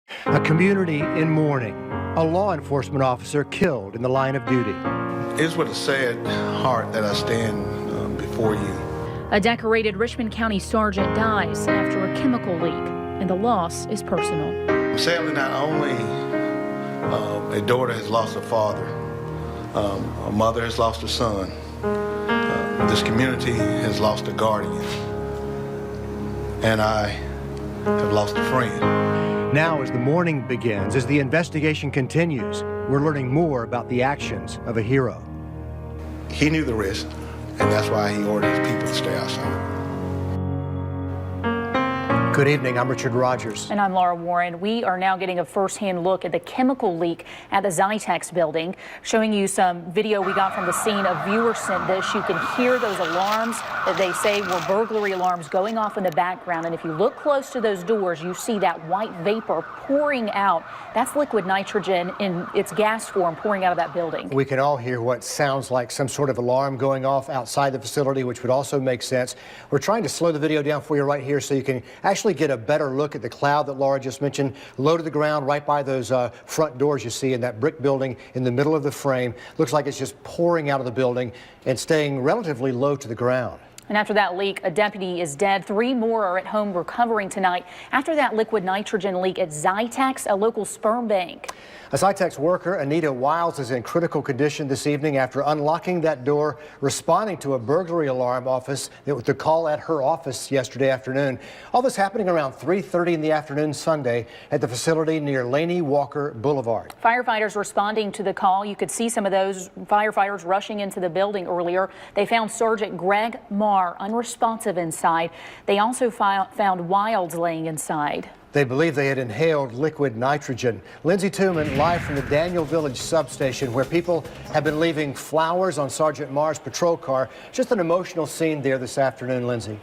A community in mourning. A law enforcement officer killed in the line of duty. It's with a sad heart that I stand before you. A decorated Richmond County sergeant dies after a chemical leak, and the loss is personal. Sadly, not only a daughter has lost her father, a mother has lost her son, this community has lost a guardian, and I have lost a friend. Now, as the mourning begins, as the investigation continues, we're learning more about the actions of a hero. He knew the risk, and that's why he ordered his people to stay outside. Good evening, I'm Richard Rogers. And I'm Laura Warren. We are now getting a first-hand look at the chemical leak at the Zytex building, showing you some video we got from the scene. A viewer sent this. You can hear those alarms that they say were burglary alarms going off in the background. And if you look close to those doors, you see that white vapor pouring out. That's liquid nitrogen in its gas form pouring out of that building. We can all hear what sounds like some sort of alarm going off outside the facility, which would also make sense. We're trying to slow the video down for you right here so you can actually get a better look at the cloud that Laura just mentioned, low to the ground right by those front doors you see in that brick building in the middle of the frame. Looks like it's just pouring out of the building and staying relatively low to the ground. And after that leak, a deputy is dead. 3 more are at home recovering tonight after that liquid nitrogen leak at Zytex, a local sperm bank. A Zytex worker, Anita Wiles, is in critical condition this evening after unlocking that door, responding to a burglary alarm office. The call at her office yesterday afternoon. All this happening around 3:30 in the afternoon Sunday at the facility near Laney Walker Boulevard. Firefighters responding to the call. You could see some of those firefighters rushing into the building earlier. They found Sergeant Greg Marr unresponsive inside. They also found Wiles laying inside. They believe they had inhaled liquid nitrogen. Lindsay Tooman live from the Daniel Village substation where people have been leaving flowers on Sergeant Marr's patrol car. Just an emotional scene there this afternoon, Lindsay.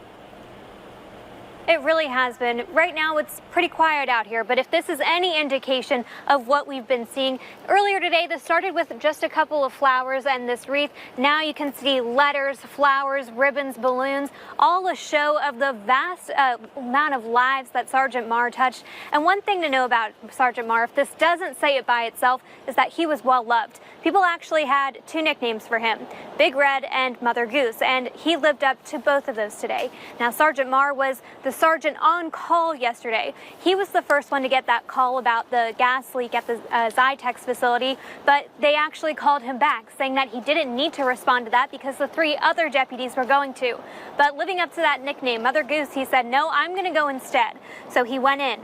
It really has been. Right now it's pretty quiet out here, but if this is any indication of what we've been seeing, earlier today this started with just a couple of flowers and this wreath. Now you can see letters, flowers, ribbons, balloons, all a show of the vast amount of lives that Sergeant Marr touched. And one thing to know about Sergeant Marr, if this doesn't say it by itself, is that he was well loved. People actually had 2 nicknames for him, Big Red and Mother Goose, and he lived up to both of those today. Now, Sergeant Marr was the sergeant on call yesterday. He was the first one to get that call about the gas leak at the Zytex facility, but they actually called him back, saying that he didn't need to respond to that because the 3 other deputies were going to. But living up to that nickname, Mother Goose, he said, no, I'm going to go instead. So he went in.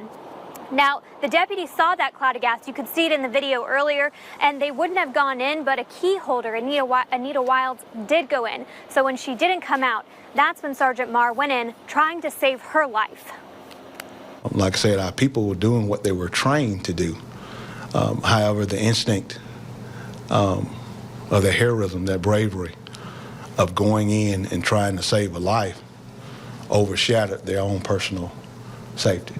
Now, the deputy saw that cloud of gas. You could see it in the video earlier, and they wouldn't have gone in, but a key holder, Anita Wiles, did go in. So when she didn't come out, that's when Sergeant Marr went in, trying to save her life. Like I said, our people were doing what they were trained to do. However, the instinct of the heroism, that bravery of going in and trying to save a life overshadowed their own personal safety.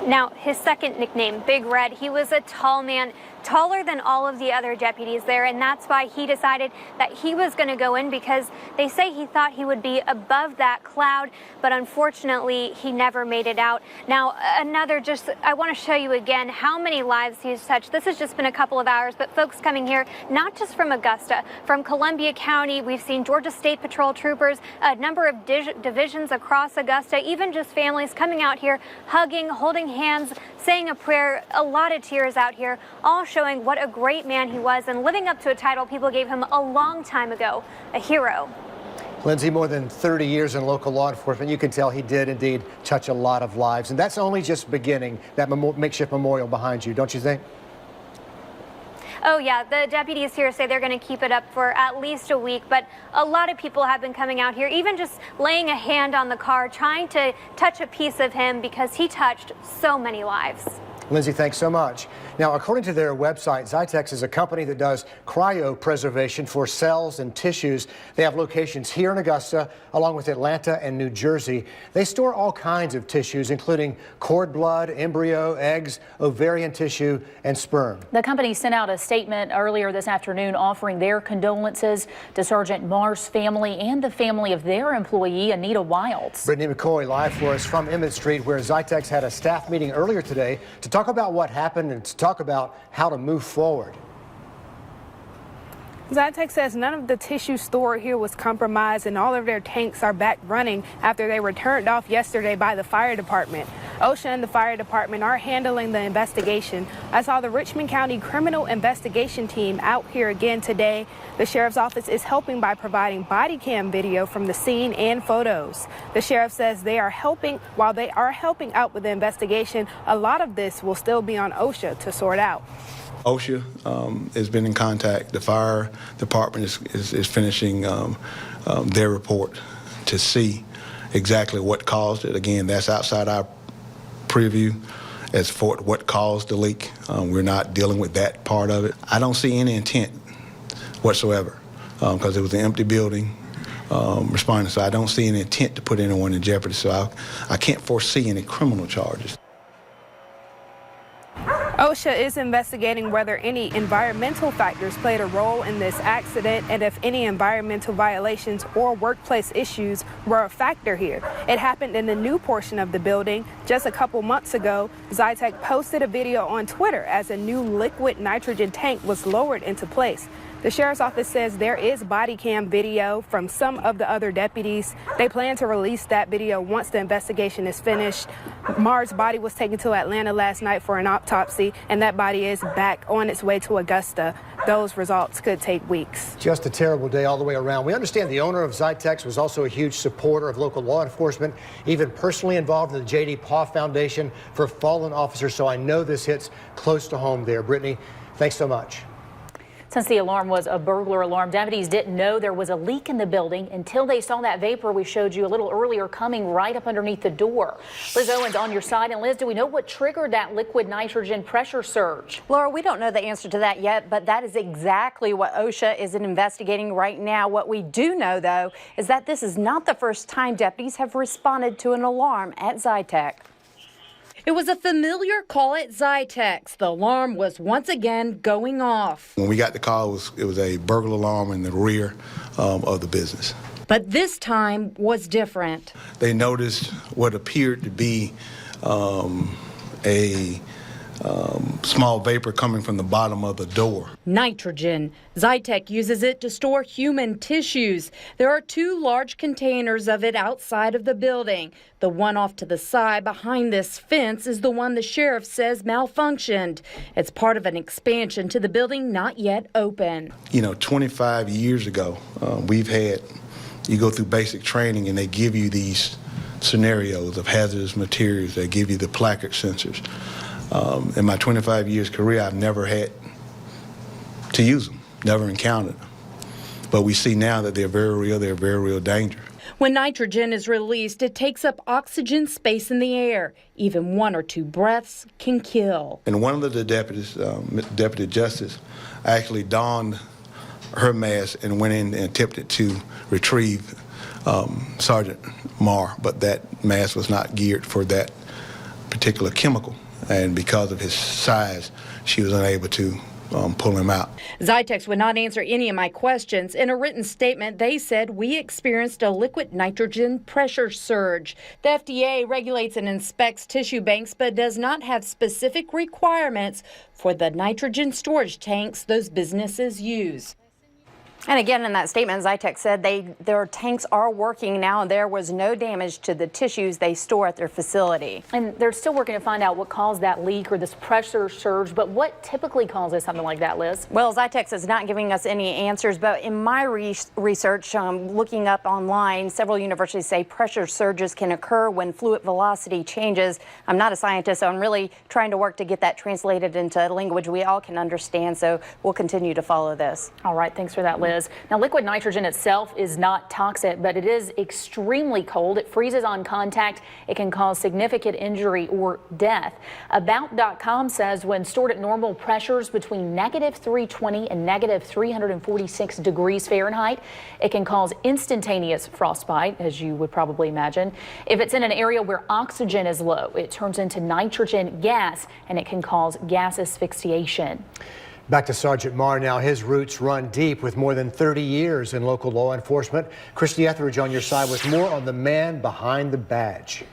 Now, his second nickname, Big Red, he was a tall man, taller than all of the other deputies there, and that's why he decided that he was going to go in, because they say he thought he would be above that cloud, but unfortunately he never made it out. Now, I want to show you again how many lives he's touched. This has just been a couple of hours, but folks coming here, not just from Augusta, from Columbia County, we've seen Georgia State Patrol troopers, a number of divisions across Augusta, even just families coming out here, hugging, holding hands, saying a prayer, a lot of tears out here, all showing what a great man he was and living up to a title people gave him a long time ago, a hero. Lindsay, more than 30 years in local law enforcement, you can tell he did indeed touch a lot of lives. And that's only just beginning, that makeshift memorial behind you, don't you think? Oh, yeah, the deputies here say they're going to keep it up for at least a week, but a lot of people have been coming out here, even just laying a hand on the car, trying to touch a piece of him because he touched so many lives. Lindsay, thanks so much. Now, according to their website, Zytex is a company that does cryopreservation for cells and tissues. They have locations here in Augusta, along with Atlanta and New Jersey. They store all kinds of tissues, including cord blood, embryo, eggs, ovarian tissue, and sperm. The company sent out a statement earlier this afternoon offering their condolences to Sgt Meagher's family and the family of their employee, Anita Wilds. Brittany McCoy live for us from Emmett Street, where Zytex had a staff meeting earlier today to talk about what happened and to talk about how to move forward. Zytex says none of the tissue stored here was compromised and all of their tanks are back running after they were turned off yesterday by the fire department. OSHA and the fire department are handling the investigation. I saw the Richmond County Criminal Investigation Team out here again today. The sheriff's office is helping by providing body cam video from the scene and photos. The sheriff says they are helping. While they are helping out with the investigation, a lot of this will still be on OSHA to sort out. OSHA has been in contact. The fire department is finishing their report to see exactly what caused it. Again, that's outside our preview as for what caused the leak. We're not dealing with that part of it. I don't see any intent whatsoever because it was an empty building responding, so I don't see any intent to put anyone in jeopardy, so I can't foresee any criminal charges. OSHA is investigating whether any environmental factors played a role in this accident and if any environmental violations or workplace issues were a factor here. It happened in the new portion of the building. Just a couple months ago, Zytex posted a video on Twitter as a new liquid nitrogen tank was lowered into place. The sheriff's office says there is body cam video from some of the other deputies. They plan to release that video once the investigation is finished. Meagher's body was taken to Atlanta last night for an autopsy, and that body is back on its way to Augusta. Those results could take weeks. Just a terrible day all the way around. We understand the owner of Zytex was also a huge supporter of local law enforcement, even personally involved in the J.D. Paw Foundation for Fallen Officers, so I know this hits close to home there. Brittany, thanks so much. Since the alarm was a burglar alarm, deputies didn't know there was a leak in the building until they saw that vapor we showed you a little earlier coming right up underneath the door. Liz Owens on your side. And Liz, do we know what triggered that liquid nitrogen pressure surge? Laura, we don't know the answer to that yet, but that is exactly what OSHA is investigating right now. What we do know, though, is that this is not the first time deputies have responded to an alarm at Zytex. It was a familiar call at Zytex. The alarm was once again going off. When we got the call, it was a burglar alarm in the rear of the business. But this time was different. They noticed what appeared to be a small vapor coming from the bottom of the door. Nitrogen. Zytex uses it to store human tissues. There are two large containers of it outside of the building. The one off to the side behind this fence is the one the sheriff says malfunctioned. It's part of an expansion to the building not yet open. 25 years ago, you go through basic training and they give you these scenarios of hazardous materials. They give you the placard sensors. In my 25 years career, I've never had to use them, never encountered them. But we see now that they're very real danger. When nitrogen is released, it takes up oxygen space in the air. Even 1 or 2 breaths can kill. And one of the deputies, Deputy Justice, actually donned her mask and went in and attempted to retrieve Sgt Meagher, but that mask was not geared for that particular chemical. And because of his size, she was unable to pull him out. Zytex would not answer any of my questions. In a written statement, they said we experienced a liquid nitrogen pressure surge. The FDA regulates and inspects tissue banks, but does not have specific requirements for the nitrogen storage tanks those businesses use. And again, in that statement, Zytex said their tanks are working now, and there was no damage to the tissues they store at their facility. And they're still working to find out what caused that leak or this pressure surge, but what typically causes something like that, Liz? Well, Zytex is not giving us any answers, but in my research, looking up online, several universities say pressure surges can occur when fluid velocity changes. I'm not a scientist, so I'm really trying to work to get that translated into language we all can understand, so we'll continue to follow this. All right, thanks for that, Liz. is. Now, liquid nitrogen itself is not toxic, but it is extremely cold. It freezes on contact. It can cause significant injury or death. About.com says when stored at normal pressures between -320 and -346 degrees Fahrenheit, it can cause instantaneous frostbite, as you would probably imagine. If it's in an area where oxygen is low, it turns into nitrogen gas, and it can cause gas asphyxiation. Back to Sgt Meagher now. His roots run deep with more than 30 years in local law enforcement. Christy Etheridge on your side with more on the man behind the badge.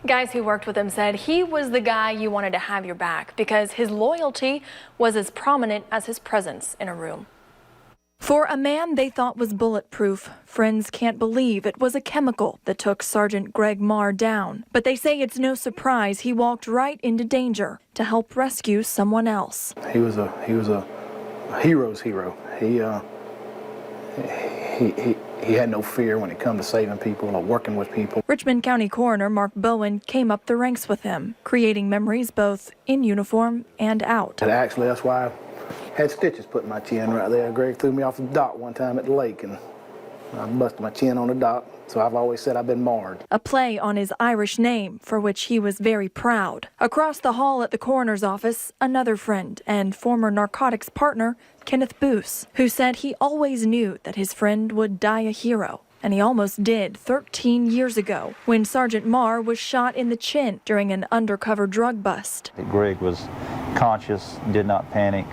Guys who worked with him said he was the guy you wanted to have your back because his loyalty was as prominent as his presence in a room. For a man they thought was bulletproof, friends can't believe it was a chemical that took Sergeant Greg Meagher down. But they say it's no surprise he walked right into danger to help rescue someone else. He was a hero's hero. He had no fear when it come to saving people or working with people. Richmond County Coroner Mark Bowen came up the ranks with him, creating memories both in uniform and out. And actually, that's why I had stitches put in my chin right there. Greg threw me off the dock one time at the lake, and I busted my chin on the dock. So I've always said I've been marred. A play on his Irish name, for which he was very proud. Across the hall at the coroner's office, another friend and former narcotics partner, Kenneth Boose, who said he always knew that his friend would die a hero. And he almost did 13 years ago when Sergeant Meagher was shot in the chin during an undercover drug bust. Greg was conscious, did not panic.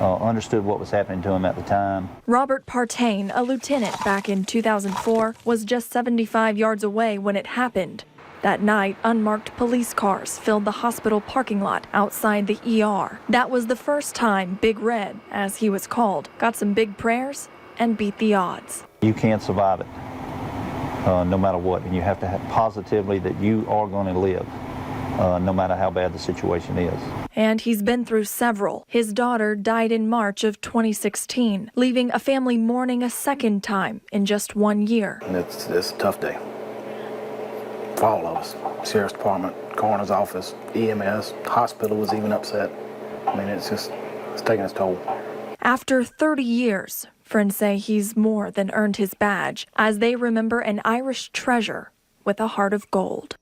Understood what was happening to him at the time. Robert Partain, a lieutenant back in 2004, was just 75 yards away when it happened. That night, unmarked police cars filled the hospital parking lot outside the ER. That was the first time Big Red, as he was called, got some big prayers and beat the odds. You can't survive it, no matter what, and you have to have positively that you are going to live, no matter how bad the situation is. And he's been through several. His daughter died in March of 2016, leaving a family mourning a second time in just 1 year. And it's a tough day for all of us. Sheriff's Department, Coroner's Office, EMS, hospital was even upset. I mean, it's taking its toll. After 30 years, friends say he's more than earned his badge, as they remember an Irish treasure with a heart of gold.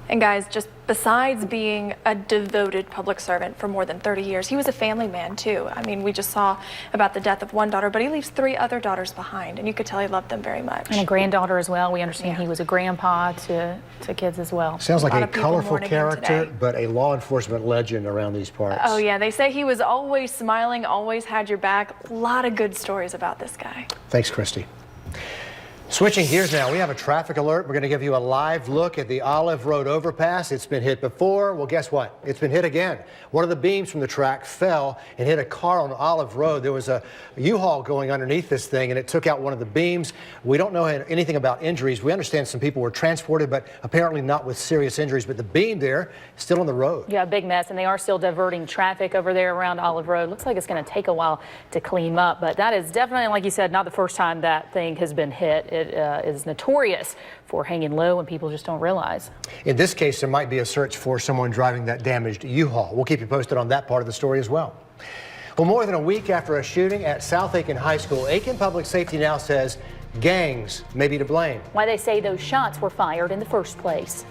And guys, just besides being a devoted public servant for more than 30 years, he was a family man too. I mean, we just saw about the death of one daughter, but he leaves 3 other daughters behind, and you could tell he loved them very much. And a granddaughter as well. We understand he was a grandpa to kids as well. Sounds like a colorful character, but a law enforcement legend around these parts. Oh yeah, they say he was always smiling, always had your back. A lot of good stories about this guy. Thanks, Christy. Switching gears now, we have a traffic alert. We're going to give you a live look at the Olive Road overpass. It's been hit before. Well, guess what? It's been hit again. One of the beams from the track fell and hit a car on Olive Road. There was a U-Haul going underneath this thing, and it took out one of the beams. We don't know anything about injuries. We understand some people were transported, but apparently not with serious injuries. But the beam there is still on the road. Yeah, a big mess, and they are still diverting traffic over there around Olive Road. Looks like it's going to take a while to clean up, but that is definitely, like you said, not the first time that thing has been hit. It is notorious for hanging low, and people just don't realize. In this case, there might be a search for someone driving that damaged U-Haul. We'll keep you posted on that part of the story as well. Well, more than a week after a shooting at South Aiken High School, Aiken Public Safety now says gangs may be to blame. Why they say those shots were fired in the first place.